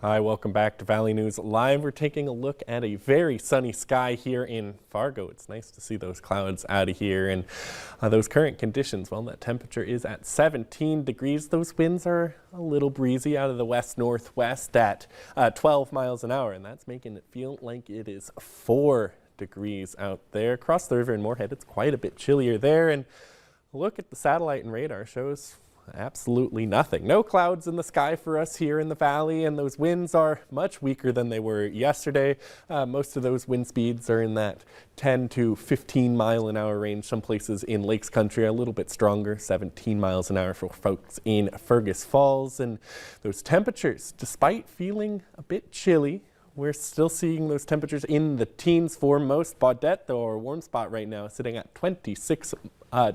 Hi, welcome back to Valley News Live. We're taking a look at a very sunny sky here in Fargo. It's nice to see those clouds out of here and those current conditions. Well, that temperature is at 17 degrees. Those winds are a little breezy out of the west-northwest at 12 miles an hour, and that's making it feel like it is 4 degrees out there. Across the river in Moorhead, it's quite a bit chillier there, and a look at the satellite and radar shows absolutely nothing. No clouds in the sky for us here in the valley, and those winds are much weaker than they were yesterday. Most of those wind speeds are in that 10 to 15 mile an hour range. Some places in Lakes Country are a little bit stronger, 17 miles an hour for folks in Fergus Falls. And those temperatures, despite feeling a bit chilly, we're still seeing those temperatures in the teens for most. Baudette, though, our warm spot right now, sitting at 26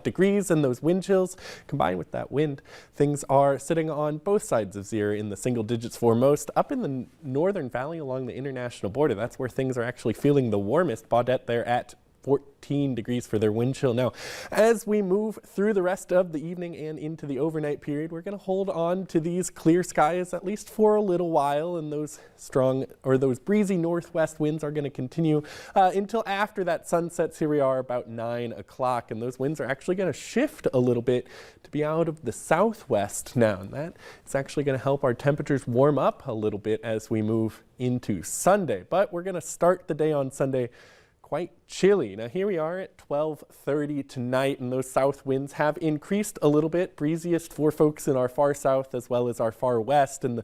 degrees, and those wind chills combined with that wind, things are sitting on both sides of zero in the single digits for most. Up in the northern valley along the international border, that's where things are actually feeling the warmest. Baudette there at 14 degrees for their wind chill. Now, as we move through the rest of the evening and into the overnight period, we're going to hold on to these clear skies at least for a little while, and those strong or those breezy northwest winds are going to continue until after that sun sets. Here we are about 9 o'clock, and those winds are actually going to shift a little bit to be out of the southwest now, and that is actually going to help our temperatures warm up a little bit as we move into Sunday. But we're going to start the day on Sunday quite chilly. Now here we are at 12:30 tonight, and those south winds have increased a little bit, breeziest for folks in our far south as well as our far west, and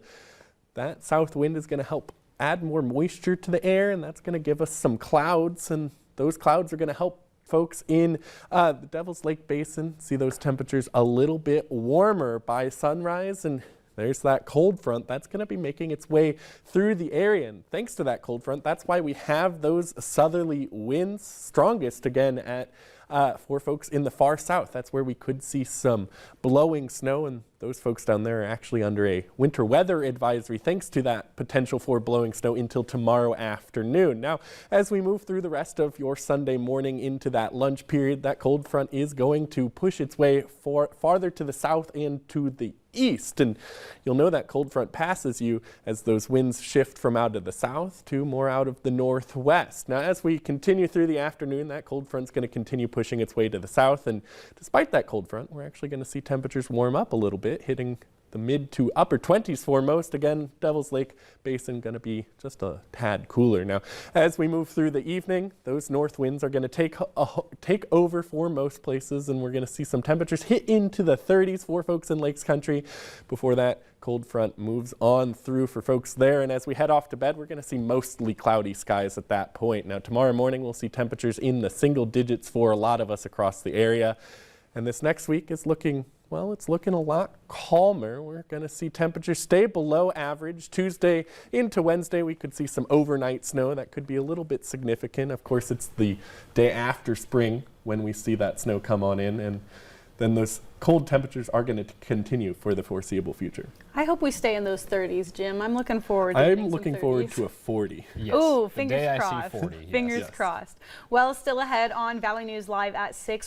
that south wind is going to help add more moisture to the air, and that's going to give us some clouds, and those clouds are going to help folks in the Devil's Lake Basin see those temperatures a little bit warmer by sunrise. And there's that cold front that's going to be making its way through the area. And thanks to that cold front, that's why we have those southerly winds, strongest again at for folks in the far south. That's where we could see some blowing snow, and those folks down there are actually under a winter weather advisory thanks to that potential for blowing snow until tomorrow afternoon. Now, as we move through the rest of your Sunday morning into that lunch period, that cold front is going to push its way farther to the south and to the east, and you'll know that cold front passes you as those winds shift from out of the south to more out of the northwest. Now, as we continue through the afternoon, that cold front's going to continue pushing its way to the south, and despite that cold front, we're actually going to see temperatures warm up a little bit, hitting the mid to upper 20s for most. Again, Devil's Lake Basin going to be just a tad cooler. Now, as we move through the evening, those north winds are going to take over for most places, and we're going to see some temperatures hit into the 30s for folks in Lakes Country before that cold front moves on through for folks there. And as we head off to bed, we're going to see mostly cloudy skies at that point. Now, tomorrow morning, we'll see temperatures in the single digits for a lot of us across the area. And this next week is looking, well, it's looking a lot calmer. We're going to see temperatures stay below average. Tuesday into Wednesday, we could see some overnight snow. That could be a little bit significant. Of course, it's the day after spring when we see that snow come on in, and then those cold temperatures are going to continue for the foreseeable future. I hope we stay in those 30s, Jim. I'm looking forward to I'm looking forward to a 40. Yes. Ooh, fingers the day crossed. I see 40, Fingers crossed. Well, still ahead on Valley News Live at 6.